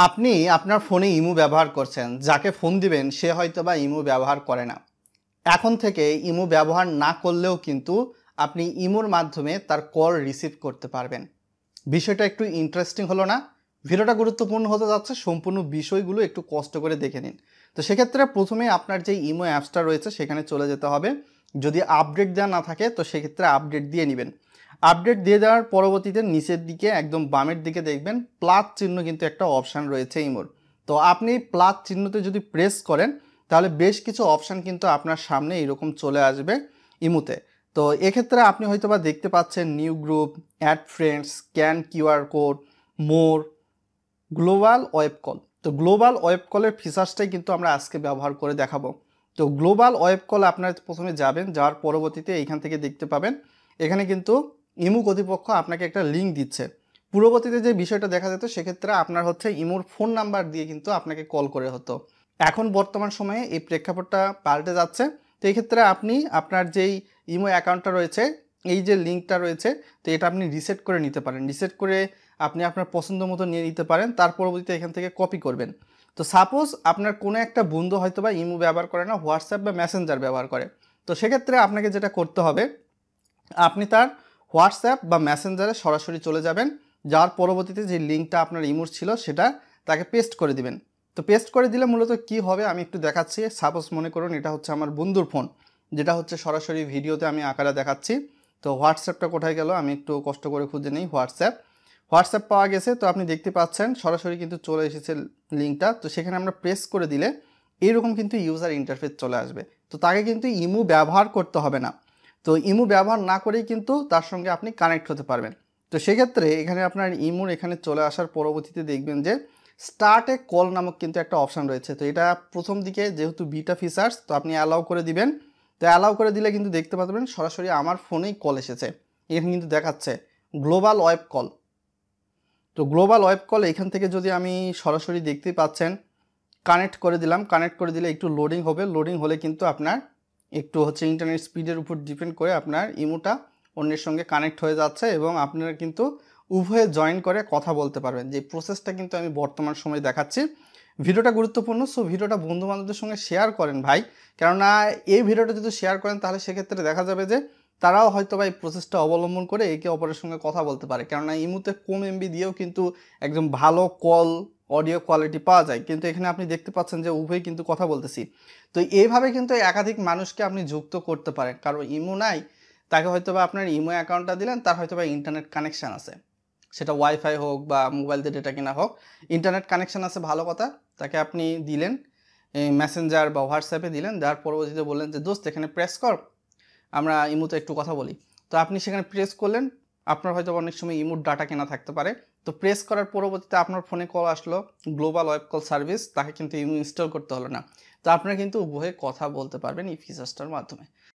আপনি আপনার ফোনে ইমো ব্যবহার করছেন, যাকে ফোন দিবেন সে হয়তোবা ইমো ব্যবহার করে না। এখন থেকে ইমো ব্যবহার না করলেও কিন্তু আপনি ইমোর মাধ্যমে তার কল রিসিভ করতে পারবেন। বিষয়টা একটু ইন্টারেস্টিং হলো না? ভিডিওটা গুরুত্বপূর্ণ হতে যাচ্ছে, সম্পূর্ণ বিষয়গুলো একটু কষ্ট করে দেখে নিন। তো সেক্ষেত্রে প্রথমে আপনার যে ইমো অ্যাপসটা রয়েছে সেখানে চলে যেতে হবে। যদি আপডেট দেওয়া না থাকে তো সেক্ষেত্রে আপডেট দিয়ে নেবেন। আপডেট দিয়ে দেওয়ার পরবর্তীতে নিচের দিকে একদম বামের দিকে দেখবেন প্লাস চিহ্ন কিন্তু একটা অপশান রয়েছে ইমোর। তো আপনি প্লাস চিহ্নতে যদি প্রেস করেন তাহলে বেশ কিছু অপশান কিন্তু আপনার সামনে এরকম চলে আসবে ইমোতে। তো এক্ষেত্রে আপনি হয়তোবা দেখতে পাচ্ছেন new group, add friends, scan QR code, more, global web call. তো গ্লোবাল ওয়েব কলের ফিচার্সটাই কিন্তু আমরা আজকে ব্যবহার করে দেখাবো। তো গ্লোবাল ওয়েব কল আপনারা প্রথমে যাবেন, যাওয়ার পরবর্তীতে এইখান থেকে দেখতে পাবেন এখানে কিন্তু ইমো কর্তৃপক্ষ আপনাকে একটা লিঙ্ক দিচ্ছে। পূর্ববর্তীতে যে বিষয়টা দেখা যেত সেক্ষেত্রে আপনার হচ্ছে ইমোর ফোন নাম্বার দিয়ে কিন্তু আপনাকে কল করে হতো। এখন বর্তমান সময়ে এই প্রেক্ষাপটটা পাল্টে যাচ্ছে। তো এই ক্ষেত্রে আপনি আপনার যেই ইমো অ্যাকাউন্টটা রয়েছে, এই যে লিঙ্কটা রয়েছে, তো এটা আপনি রিসেট করে নিতে পারেন। রিসেট করে আপনি আপনার পছন্দ মতো নিয়ে নিতে পারেন, তার পরবর্তীতে এখান থেকে কপি করবেন। তো সাপোজ আপনার কোনো একটা বন্ধু হয়তো বা ইমো ব্যবহার করে না, হোয়াটসঅ্যাপ বা মেসেঞ্জার ব্যবহার করে। তো সেক্ষেত্রে আপনাকে যেটা করতে হবে, আপনি তার হোয়াটসঅ্যাপ বা মেসেঞ্জারে সরাসরি চলে যাবেন, যার পরবর্তীতে যে লিঙ্কটা আপনার ইমোর ছিল সেটা তাকে পেস্ট করে দিবেন। তো পেস্ট করে দিলে মূলত কি হবে আমি একটু দেখাচ্ছি। সাপোজ মনে করুন এটা হচ্ছে আমার বন্ধুর ফোন, যেটা হচ্ছে সরাসরি ভিডিওতে আমি আকারে দেখাচ্ছি। তো হোয়াটসঅ্যাপটা কোথায় গেল আমি একটু কষ্ট করে খুঁজে নিই। হোয়াটসঅ্যাপ পাওয়া গেছে। তো আপনি দেখতে পাচ্ছেন সরাসরি কিন্তু চলে এসেছে লিঙ্কটা। তো সেখানে আমরা প্রেস করে দিলে এইরকম কিন্তু ইউজার ইন্টারফেস চলে আসবে। তো তাকে কিন্তু ইমো ব্যবহার করতে হবে না। তো ইমো ব্যবহার না করেই কিন্তু তার সঙ্গে আপনি কানেক্ট হতে পারবেন। তো সেক্ষেত্রে এখানে আপনার ইমোর এখানে চলে আসার পরবর্তীতে দেখবেন যে স্টার্ট এ কল নামক কিন্তু একটা অপশান রয়েছে। তো এটা প্রথম দিকে যেহেতু বিটা ফিচার্স, তো আপনি অ্যালাউ করে দিবেন। তো অ্যালাউ করে দিলে কিন্তু দেখতে পাবেন সরাসরি আমার ফোনেই কল এসেছে। এখানে কিন্তু দেখাচ্ছে গ্লোবাল ওয়েব কল। তো গ্লোবাল ওয়েব কল এখান থেকে যদি আমি সরাসরি দেখতে পাচ্ছেন কানেক্ট করে দিলাম। কানেক্ট করে দিলে একটু লোডিং হবে। লোডিং হলে কিন্তু আপনার একটু হচ্ছে ইন্টারনেট স্পিডের উপর ডিপেন্ড করে আপনার ইমোটা অন্যের সঙ্গে কানেক্ট হয়ে যাচ্ছে এবং আপনারা কিন্তু উভয়ে জয়েন করে কথা বলতে পারবেন। যে প্রসেসটা কিন্তু আমি বর্তমান সময়ে দেখাচ্ছি। ভিডিওটা গুরুত্বপূর্ণ, সো ভিডিওটা বন্ধুবান্ধবদের সঙ্গে শেয়ার করেন ভাই। কেননা এই ভিডিওটা যদি শেয়ার করেন তাহলে সেক্ষেত্রে দেখা যাবে যে তারাও হয়তো বা এই প্রসেসটা অবলম্বন করে একে অপরের সঙ্গে কথা বলতে পারে। কেননা ইমোতে কম এমবি দিয়েও কিন্তু একদম ভালো কল অডিও কোয়ালিটি পাওয়া যায়। কিন্তু এখানে আপনি দেখতে পাচ্ছেন যে উভয়ই কিন্তু কথা বলতেছি। তো এইভাবে কিন্তু একাধিক মানুষকে আপনি যুক্ত করতে পারেন। কারো ইমো নাই, তাকে হয়তোবা আপনার ইমো অ্যাকাউন্টটা দিলেন, তার হয়তোবা ইন্টারনেট কানেকশান আছে, সেটা ওয়াইফাই হোক বা মোবাইল দিয়ে ডেটা কেনা হোক, ইন্টারনেট কানেকশান আছে, ভালো কথা। তাকে আপনি দিলেন মেসেঞ্জার বা হোয়াটসঅ্যাপে দিলেন, দেওয়ার পরবর্তীতে বললেন যে দোস্ত এখানে প্রেস কর, আমরা ইমোতে একটু কথা বলি। তো আপনি সেখানে প্রেস করলেন। আপনার হয়তো অনেক সময় ইমোর ডাটা কেনা থাকতে পারে। তো প্রেস করার পরবর্তীতে আপনার ফোনে কল আসলো, গ্লোবাল ওয়েব কল সার্ভিস, তাকে কিন্তু ইমো ইনস্টল করতে হলো না। তো আপনারা কিন্তু উভয়ে কথা বলতে পারবেন এই ফিচার্সটার মাধ্যমে।